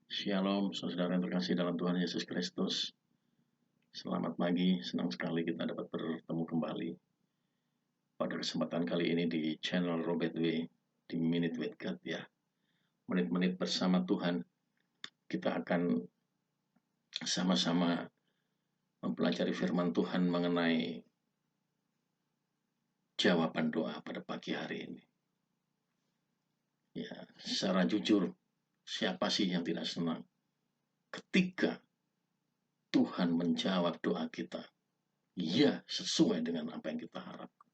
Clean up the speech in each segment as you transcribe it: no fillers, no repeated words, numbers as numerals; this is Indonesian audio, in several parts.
Shalom, saudara yang terkasih dalam Tuhan Yesus Kristus. Selamat pagi, senang sekali kita dapat bertemu kembali pada kesempatan kali ini di channel Robert W. di Minute with God ya. Menit-menit bersama Tuhan, kita akan sama-sama mempelajari firman Tuhan mengenai jawaban doa pada pagi hari ini. Ya, secara jujur, siapa sih yang tidak senang ketika Tuhan menjawab doa kita? Ya, sesuai dengan apa yang kita harapkan.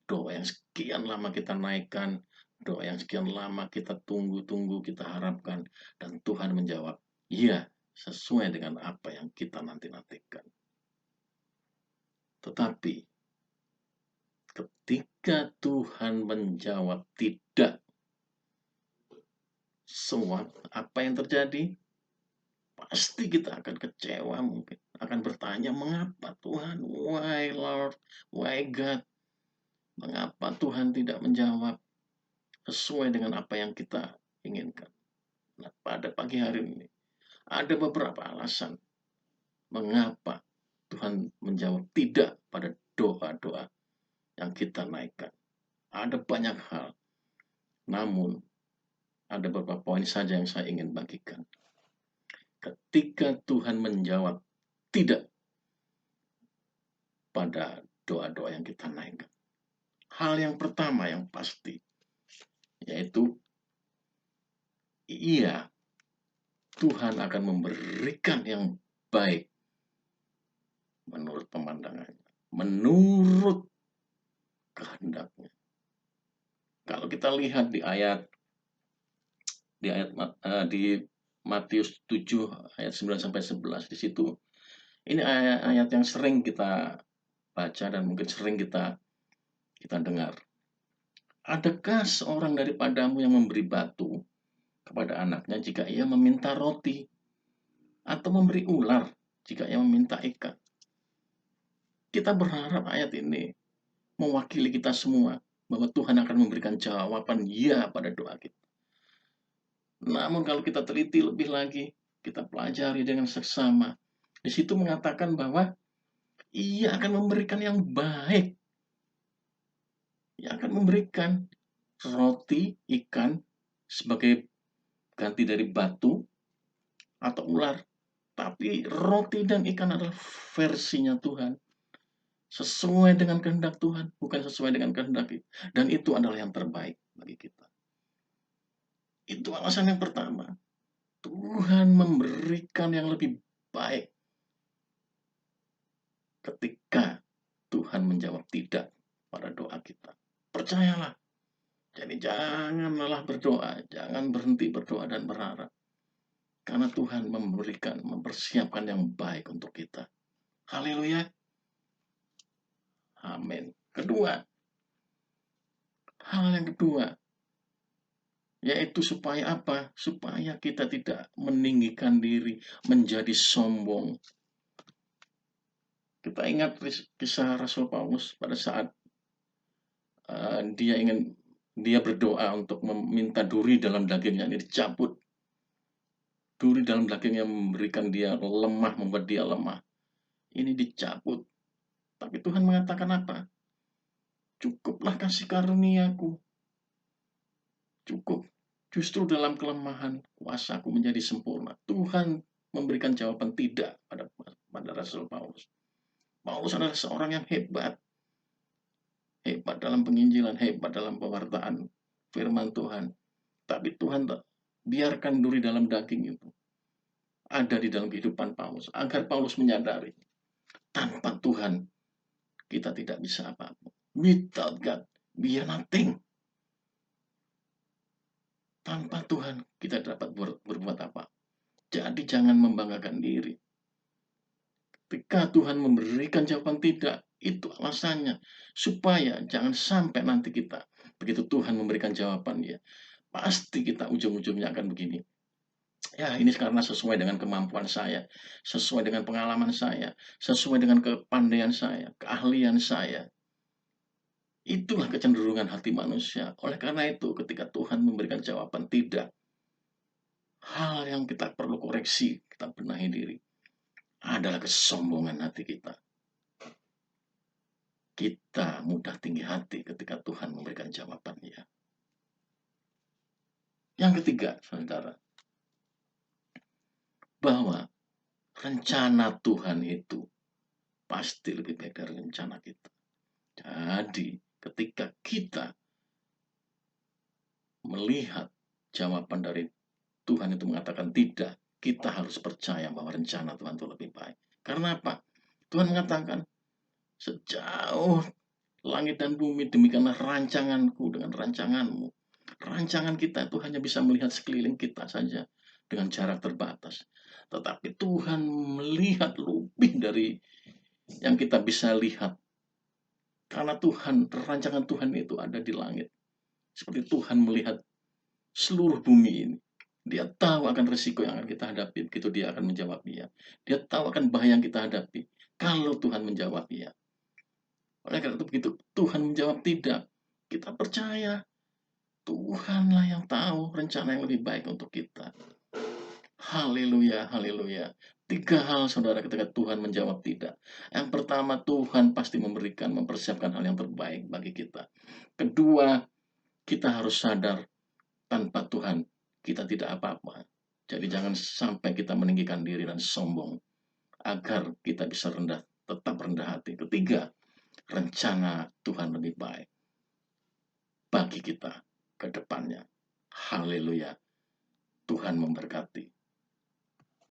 Doa yang sekian lama kita naikkan, doa yang sekian lama kita tunggu-tunggu, kita harapkan, dan Tuhan menjawab, ya, sesuai dengan apa yang kita nanti-nantikan. Tetapi, ketika Tuhan menjawab tidak, apa yang terjadi? Pasti kita akan kecewa mungkin. Akan bertanya, mengapa Tuhan? Why Lord? Why God? Mengapa Tuhan tidak menjawab sesuai dengan apa yang kita inginkan? Nah, pada pagi hari ini, ada beberapa alasan mengapa Tuhan menjawab tidak pada doa-doa yang kita naikkan. Ada banyak hal, namun ada beberapa poin saja yang saya ingin bagikan. Ketika Tuhan menjawab tidak pada doa-doa yang kita naikkan, hal yang pertama yang pasti, yaitu iya, Tuhan akan memberikan yang baik menurut pemandangannya, menurut kehendaknya. Kalau kita lihat di Matius 7 ayat 9 sampai 11, di situ ini ayat yang sering kita baca dan mungkin sering kita dengar. Adakah seorang daripadamu yang memberi batu kepada anaknya jika ia meminta roti, atau memberi ular jika ia meminta ikan? Kita berharap ayat ini mewakili kita semua, bahwa Tuhan akan memberikan jawaban ya pada doa kita. Namun kalau kita teliti lebih lagi, kita pelajari dengan seksama, di situ mengatakan bahwa ia akan memberikan yang baik. Ia akan memberikan roti, ikan sebagai ganti dari batu atau ular. Tapi roti dan ikan adalah versinya Tuhan, sesuai dengan kehendak Tuhan, bukan sesuai dengan kehendak kita. Dan itu adalah yang terbaik bagi kita. Itu alasan yang pertama. Tuhan memberikan yang lebih baik ketika Tuhan menjawab tidak pada doa kita. Percayalah. Jadi janganlah berdoa, jangan berhenti berdoa dan berharap. Karena Tuhan mempersiapkan yang baik untuk kita. Haleluya. Amin. Hal yang kedua, yaitu supaya apa? Supaya kita tidak meninggikan diri, menjadi sombong. Kita ingat kisah Rasul Paulus pada saat dia berdoa untuk meminta duri dalam dagingnya ini dicabut. Duri dalam dagingnya memberikan dia lemah, membuat dia lemah. Ini dicabut. Tapi Tuhan mengatakan apa? Cukuplah kasih karuniaku. Cukup. Justru dalam kelemahan, kuasaku menjadi sempurna. Tuhan memberikan jawaban tidak pada Rasul Paulus. Paulus adalah seorang yang hebat. Hebat dalam penginjilan, hebat dalam pewartaan firman Tuhan. Tapi Tuhan biarkan duri dalam daging itu ada di dalam kehidupan Paulus, agar Paulus menyadari, tanpa Tuhan kita tidak bisa apa-apa. Without God, we are nothing. Tanpa Tuhan kita dapat berbuat apa. Jadi jangan membanggakan diri. Ketika Tuhan memberikan jawaban tidak, itu alasannya. Supaya jangan sampai nanti kita, begitu Tuhan memberikan jawaban ya, pasti kita ujung-ujungnya akan begini. Ya, ini karena sesuai dengan kemampuan saya, sesuai dengan pengalaman saya, sesuai dengan kepandaian saya, keahlian saya. Itulah kecenderungan hati manusia. Oleh karena itu, ketika Tuhan memberikan jawaban tidak, hal yang kita perlu koreksi, kita benahi diri, adalah kesombongan hati kita. Kita mudah tinggi hati ketika Tuhan memberikan jawabannya. Yang ketiga, saudara, bahwa rencana Tuhan itu pasti lebih baik dari rencana kita. Jadi, ketika kita melihat jawaban dari Tuhan itu mengatakan tidak, kita harus percaya bahwa rencana Tuhan itu lebih baik. Karena apa? Tuhan mengatakan, sejauh langit dan bumi, demikianlah rancanganku dengan rancanganmu. Rancangan kita itu hanya bisa melihat sekeliling kita saja dengan jarak terbatas. Tetapi Tuhan melihat lebih dari yang kita bisa lihat. Karena rancangan Tuhan itu ada di langit. Seperti Tuhan melihat seluruh bumi ini. Dia tahu akan risiko yang akan kita hadapi. Begitu dia akan menjawab iya. Dia tahu akan bahaya yang kita hadapi. Kalau Tuhan menjawab iya. Oleh karena itu begitu Tuhan menjawab tidak, kita percaya Tuhanlah yang tahu rencana yang lebih baik untuk kita. Haleluya, haleluya. 3 hal saudara ketika Tuhan menjawab tidak. Yang pertama, Tuhan pasti mempersiapkan hal yang terbaik bagi kita. Kedua, kita harus sadar tanpa Tuhan kita tidak apa-apa. Jadi jangan sampai kita meninggikan diri dan sombong agar kita bisa tetap rendah hati. Ketiga, rencana Tuhan lebih baik bagi kita ke depannya. Haleluya. Tuhan memberkati.